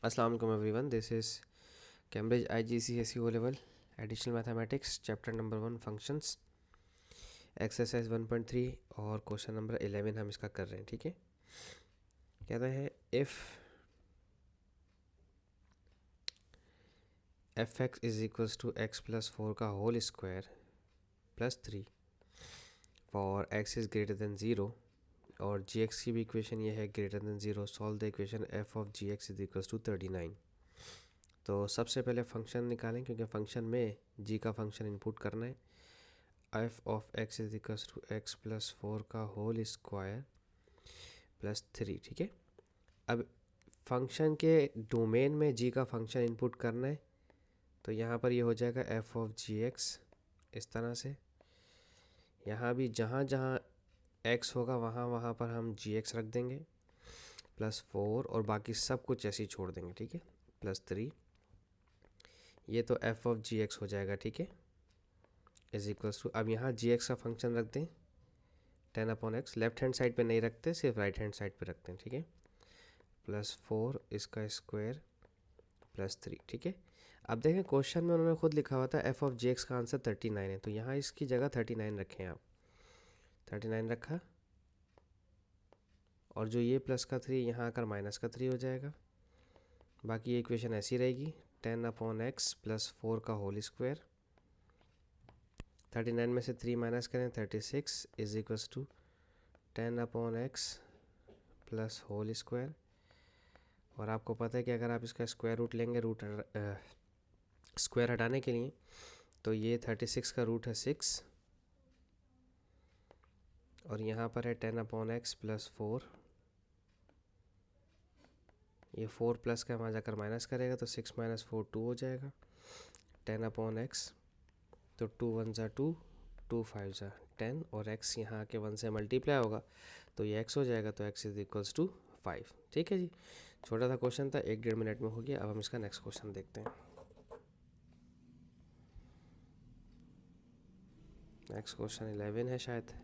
अस्सलाम वालेकुम everyone, this is Cambridge IGCSE O level additional mathematics chapter number 1 functions exercise 1.3 और question number 11 हम इसका कर रहे हैं। ठीक है, कहते हैं if f(x) is equals to x plus 4 का whole square plus 3 for x is greater than 0 और gx की भी इक्वेशन ये है greater than 0, solve the equation f of gx is equals to 39। तो सबसे पहले फंक्शन निकालें, क्योंकि फंक्शन में g का फंक्शन इनपुट करना है। f of x is equals to x plus 4 का होल स्क्वायर प्लस 3। ठीक है, अब फंक्शन के डोमेन में g का फंक्शन इनपुट करना है, तो यहाँ पर ये हो जाएगा f ऑफ gx इस तरह से। यहाँ भी जहाँ जहाँ x होगा वहाँ वहाँ पर हम gx रख देंगे प्लस 4 और बाकी सब कुछ ऐसे ही छोड़ देंगे। ठीक है, प्लस 3, ये तो f ऑफ gx हो जाएगा। ठीक है, इज इक्वल्स टू, अब यहाँ gx का फंक्शन रख दें 10/x, लेफ्ट हैंड साइड पे नहीं रखते, सिर्फ राइट हैंड साइड पे रखते हैं। ठीक है, प्लस 4 इसका स्क्वायर प्लस 3। ठीक है, अब देखें क्वेश्चन में उन्होंने खुद लिखा हुआ था f ऑफ gx का आंसर 39 है, तो यहाँ इसकी जगह 39 रखें आप। 39 रखा और जो ये प्लस का 3 यहाँ आकर माइनस का 3 हो जाएगा। बाकी ये इक्वेशन ऐसी रहेगी 10/x प्लस 4 का होल स्क्वायर। 39 में से 3 माइनस करें 36 is equals to 10/x plus whole square. और आपको पता है कि अगर आप इसका स्क्वायर रूट लेंगे स्क्वायर हटाने के लिए, तो ये 36 का रूट है 6 और यहाँ पर है 10/x प्लस 4। ये 4 प्लस का वहाँ जाकर माइनस करेगा तो 6 माइनस 4 2 हो जाएगा। 10/x तो 2 1 ज़ा 2, 2 5 ज़ा 10 और x यहाँ के 1 से मल्टीप्लाई होगा तो ये x हो जाएगा, तो x इज इक्वल्स टू 5। ठीक है जी, छोटा सा क्वेश्चन था, 1-1.5 मिनट में हो गया। अब हम इसका नेक्स्ट क्वेश्चन देखते हैं। नेक्स्ट क्वेश्चन 11 है शायद।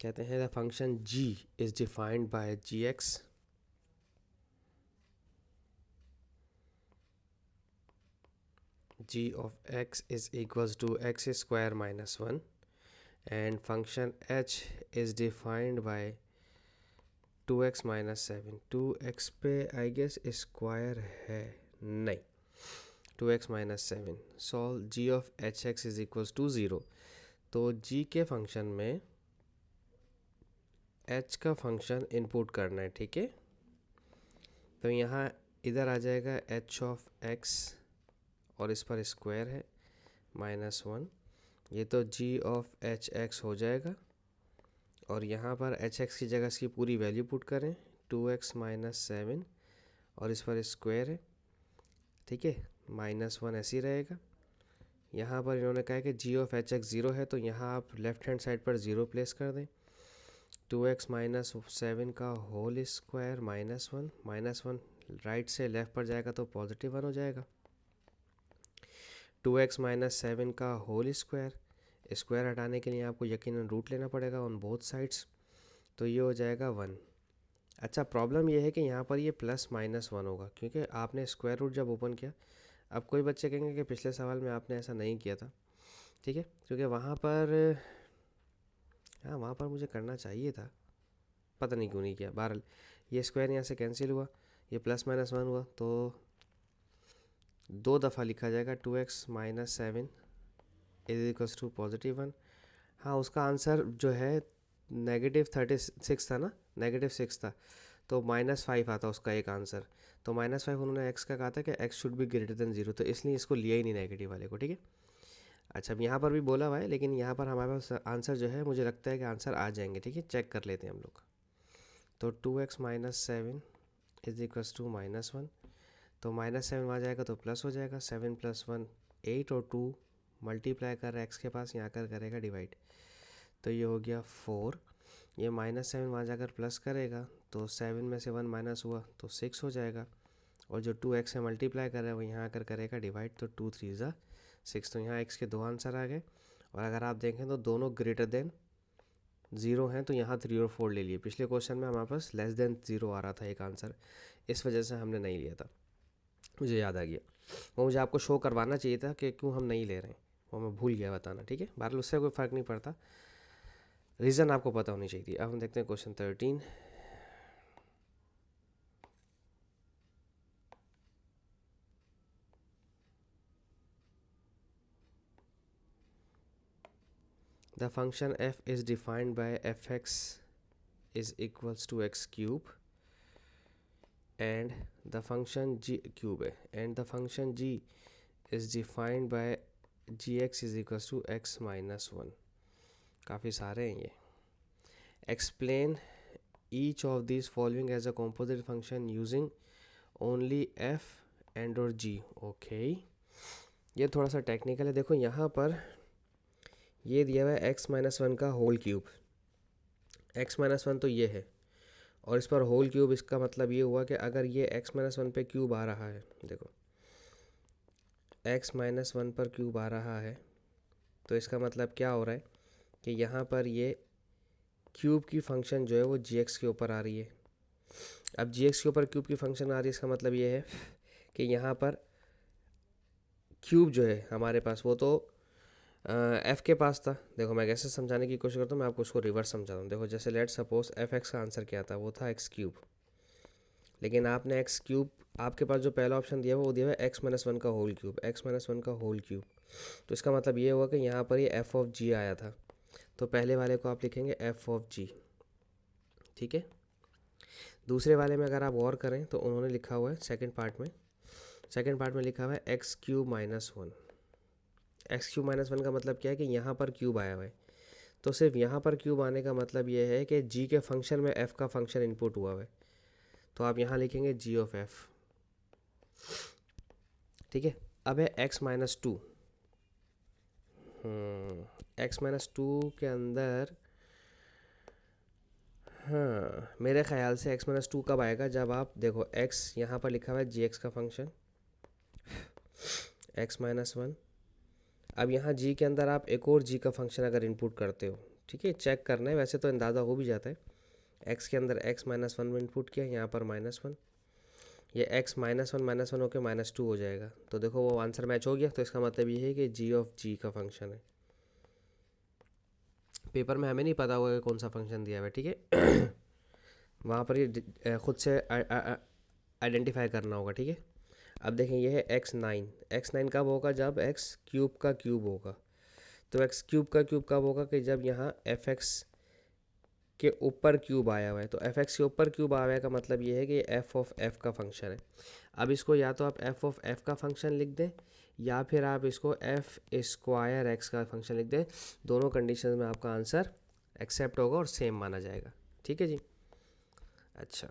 कहते हैं the function g is defined by gx g of x is equals to x square minus 1 and function h is defined by 2x minus 7। 2x पे आई गेस स्क्वायर है, नहीं, 2x minus 7। Solve g of hx is equals to 0। तो g के function में h का function input करना है। ठीक है, तो यहाँ इधर आ जाएगा h ऑफ x और इस पर स्क्वायर है -1, ये तो g ऑफ hx हो जाएगा। और यहाँ पर hx की जगह इसकी पूरी वैल्यू पुट करें 2x minus 7 और इस पर स्क्वायर है। ठीक है, -1 ऐसे ही रहेगा। यहाँ पर इन्होंने कहा है कि g ऑफ hx 0 है, तो यहाँ आप लेफ्ट हैंड साइड पर 0 प्लेस कर दें। 2x minus 7 का होल स्क्वायर -1 राइट से लेफ़्ट पर जाएगा तो पॉजिटिव 1 हो जाएगा। 2x minus 7 का होल स्क्वायर, स्क्वायर हटाने के लिए आपको यकीनन रूट लेना पड़ेगा ऑन बोथ साइड्स, तो ये हो जाएगा 1। अच्छा, प्रॉब्लम ये है कि यहाँ पर ये प्लस -1 होगा, क्योंकि आपने स्क्वायर रूट जब ओपन किया। अब कोई बच्चे कहेंगे कि पिछले सवाल में आपने ऐसा नहीं किया था। ठीक है, क्योंकि वहाँ पर, हाँ वहाँ पर मुझे करना चाहिए था, पता नहीं क्यों नहीं किया। बहरहाल ये स्क्वायर यहाँ से कैंसिल हुआ, ये +-1 हुआ, तो 2 दफ़ा लिखा जाएगा 2x minus 7 is equals to +1। हाँ, उसका आंसर जो है -36 था ना, -6 था, तो -5 आता उसका एक आंसर। तो -5 उन्होंने x का कहा था कि x should be greater than 0, तो इसलिए इसको लिया ही नहीं नेगेटिव वाले को। ठीक है, अच्छा अब यहाँ पर भी बोला हुआ है, लेकिन यहाँ पर हमारे पास आंसर जो है, मुझे लगता है कि आंसर आ जाएंगे। ठीक है, चेक कर लेते हैं हम लोग। तो 2x minus 7 is equals to -1, तो -7 वहाँ जाएगा तो प्लस हो जाएगा। 7 + 1 8 और 2 मल्टीप्लाई कर रहा है x के पास, यहाँ कर करेगा डिवाइड, तो ये हो गया 4। ये -7 वहाँ जाकर प्लस करेगा तो 7 में से 1 माइनस हुआ तो 6 हो जाएगा। और जो 2x से मल्टीप्लाई कर रहा है वो यहाँ आकर करेगा डिवाइड, तो 2 3 ज़ा 6, तो यहाँ x के 2 आंसर आ गए। और अगर आप देखें तो दोनों ग्रेटर देन 0 हैं, तो यहाँ 3 और 4 ले लिए। पिछले क्वेश्चन में हमारे पास लेस देन 0 आ रहा था एक आंसर, इस वजह से हमने नहीं लिया था। मुझे याद आ गया, वो मुझे आपको शो करवाना चाहिए था कि क्यों हम नहीं ले रहे हैं, वो मैं भूल गया बताना। ठीक है, बहरहाल उससे कोई फ़र्क नहीं पड़ता, रीज़न आपको पता होनी चाहिए थी। अब हम देखते हैं question 13। The function f is defined by fx is equals to x cube and the function g cube है, and the function g is defined by gx is equals to x minus 1। काफ़ी सारे हैं ये। Explain each of these following as a composite function using only f and or g। Okay, ये थोड़ा सा technical है। देखो यहाँ पर ये दिया हुआ है एक्स माइनस वन का whole cube, x minus one तो ये है, और इस पर होल क्यूब, इसका मतलब ये हुआ कि अगर ये एक्स माइनस वन पर क्यूब आ रहा है, देखो एक्स माइनस वन पर क्यूब आ रहा है, तो इसका मतलब क्या हो रहा है कि यहाँ पर ये क्यूब की फंक्शन जो है वो जी एक्स के ऊपर आ रही है। अब जी एक्स के ऊपर क्यूब की फंक्शन आ रही है, इसका मतलब ये है कि यहाँ पर क्यूब जो है हमारे पास वो तो एफ़ के पास था। देखो मैं कैसे समझाने की कोशिश करता हूँ, मैं आपको उसको रिवर्स समझाता हूँ। देखो जैसे लेट सपोज एफ एक्स का आंसर क्या था, वो था एक्स क्यूब, लेकिन आपने एक्स क्यूब, आपके पास जो पहला ऑप्शन दिया हुआ वो दिया हुआ है एक्स माइनस वन का whole cube, x minus one का होल क्यूब। तो इसका मतलब ये हुआ कि यहाँ पर ये एफ ऑफ जी आया था, तो पहले वाले को आप लिखेंगे एफ ऑफ जी। ठीक है, दूसरे वाले में अगर आप गौर करें तो उन्होंने लिखा हुआ है सेकंड पार्ट में लिखा हुआ है x cube minus one. X cube minus one का मतलब क्या है कि यहाँ पर क्यूब आया हुआ है, तो सिर्फ यहाँ पर क्यूब आने का मतलब ये है कि जी के फंक्शन में एफ़ का फंक्शन इनपुट हुआ है, तो आप यहाँ लिखेंगे जी ऑफ एफ। ठीक है, अब है x minus two. X minus two के अंदर, हाँ मेरे ख्याल से एक्स माइनस टू कब आएगा, जब आप देखो एक्स यहाँ पर लिखा हुआ है जी एक्स का फंक्शन एक्स माइनस वन। अब यहाँ जी के अंदर आप एक और जी का फंक्शन अगर इनपुट करते हो, ठीक है, चेक करना है, वैसे तो अंदाज़ा हो भी जाता है। एक्स के अंदर एक्स माइनस वन में इनपुट किया, यहाँ पर माइनस वन, ये एक्स माइनस वन होकर माइनस टू हो जाएगा। तो देखो वो आंसर मैच हो गया, तो इसका मतलब ये है कि जी ऑफ जी का फंक्शन है। पेपर में हमें नहीं पता होगा कि कौन सा फंक्शन दिया हुआ है, ठीक है वहाँ पर ये खुद से आइडेंटिफाई करना होगा। ठीक है, अब देखें ये है एक्स नाइन कब होगा, जब एक्स क्यूब का क्यूब होगा। तो एक्स क्यूब का क्यूब कब होगा कि जब यहाँ एफ एक्स के ऊपर क्यूब आया हुआ है। तो एफ एक्स के ऊपर क्यूब आया हुआ है का मतलब ये है कि एफ ऑफ एफ का फंक्शन है। अब इसको या तो आप एफ ऑफ एफ का फंक्शन लिख दें, या फिर आप इसको एफ स्क्वायर एक्स का फंक्शन लिख दें। दोनों कंडीशन में आपका आंसर एक्सेप्ट होगा और सेम माना जाएगा। ठीक है जी, अच्छा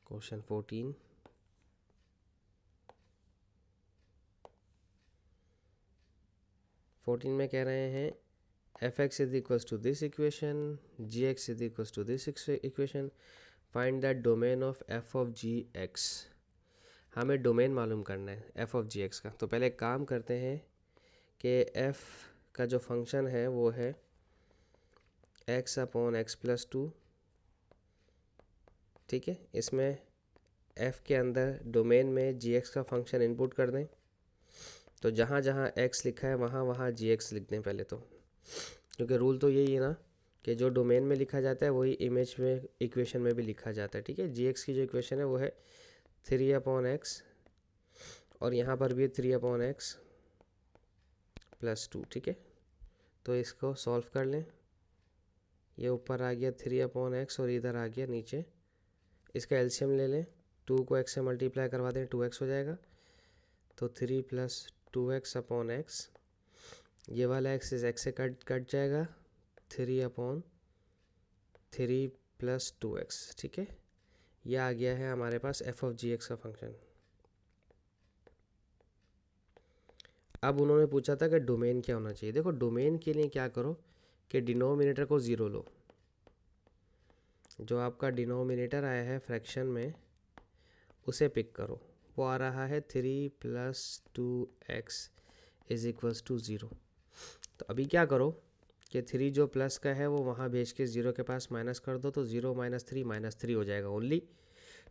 क्वेश्चन 14। में कह रहे हैं f x is equals to this equation, g x is equals to this equation, find that domain of f of g x. हमें डोमेन मालूम करना है एफ ऑफ जी एक्स का। तो पहले एक काम करते हैं कि एफ का जो फंक्शन है वो है x upon x plus two. ठीक है, इसमें एफ़ के अंदर डोमेन में जी एक्स का फंक्शन इनपुट कर दें। तो जहाँ जहाँ एक्स लिखा है वहाँ वहाँ जी एक्स लिख दें पहले तो, क्योंकि रूल तो यही है ना कि जो डोमेन में लिखा जाता है वही इमेज में इक्वेशन में भी लिखा जाता है। ठीक है, जी एक्स की जो इक्वेशन है वो है 3 अपॉन एक्स, और यहाँ पर भी 3 अपॉन एक्स प्लस टू। ठीक है, तो इसको सॉल्व कर लें। ये ऊपर आ गया 3 अपॉन एक्स और इधर आ गया नीचे, इसका एलसीएम ले लें, 2 को एक्स से मल्टीप्लाई करवा दें, 2x हो जाएगा। तो 3 प्लस 2x अपॉन एक्स, ये वाला एक्स इस एक्स से कट जाएगा, 3 अपॉन 3 प्लस 2x। ठीक है, ये आ गया है हमारे पास एफ ऑफ जी एक्स का फंक्शन। अब उन्होंने पूछा था कि डोमेन क्या होना चाहिए। देखो डोमेन के लिए क्या करो कि डिनोमिनेटर को ज़ीरो लो, जो आपका डिनोमिनेटर आया है फ्रैक्शन में उसे पिक करो, वो आ रहा है 3 + 2x = 0। तो अभी क्या करो कि 3 जो प्लस का है वो वहाँ भेज के 0 के पास माइनस कर दो, तो 0 - 3 हो जाएगा। ओनली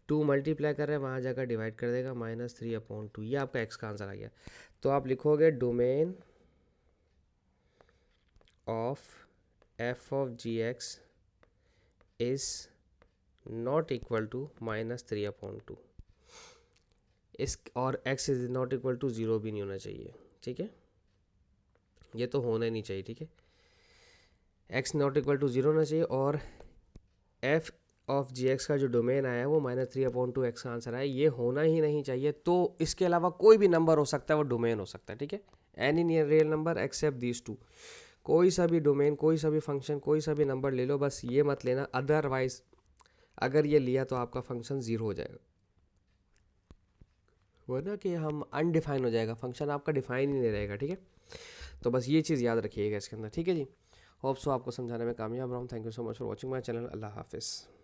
2 मल्टीप्लाई कर रहे हैं, वहाँ जाकर डिवाइड कर देगा, -3/2। ये आपका x का आंसर आ गया। तो आप लिखोगे domain of f of gx is not equal to -3/2। इस और x is not equal to 0 भी नहीं होना चाहिए, ठीक है, ये तो होना ही नहीं चाहिए, ठीक है। x नॉट इक्वल टू 0 होना चाहिए और f ऑफ gx का जो डोमेन आया है वो -3/2 x का आंसर आया, ये होना ही नहीं चाहिए। तो इसके अलावा कोई भी नंबर हो सकता है, वो डोमेन हो सकता है, ठीक है। Any real number except these two, कोई सा भी डोमेन, कोई सा भी फंक्शन, कोई सा भी नंबर ले लो, बस ये मत लेना, अदरवाइज अगर ये लिया तो आपका फंक्शन 0 हो जाएगा, वरना कि हम अनडिफाइन हो जाएगा, फंक्शन आपका डिफाइन ही नहीं रहेगा, ठीक है। तो बस ये चीज़ याद रखिएगा इसके अंदर, ठीक है जी। होप सो आपको समझाने में कामयाब रहा हूँ। Thank you so much for watching my channel. अल्लाह हाफिज़।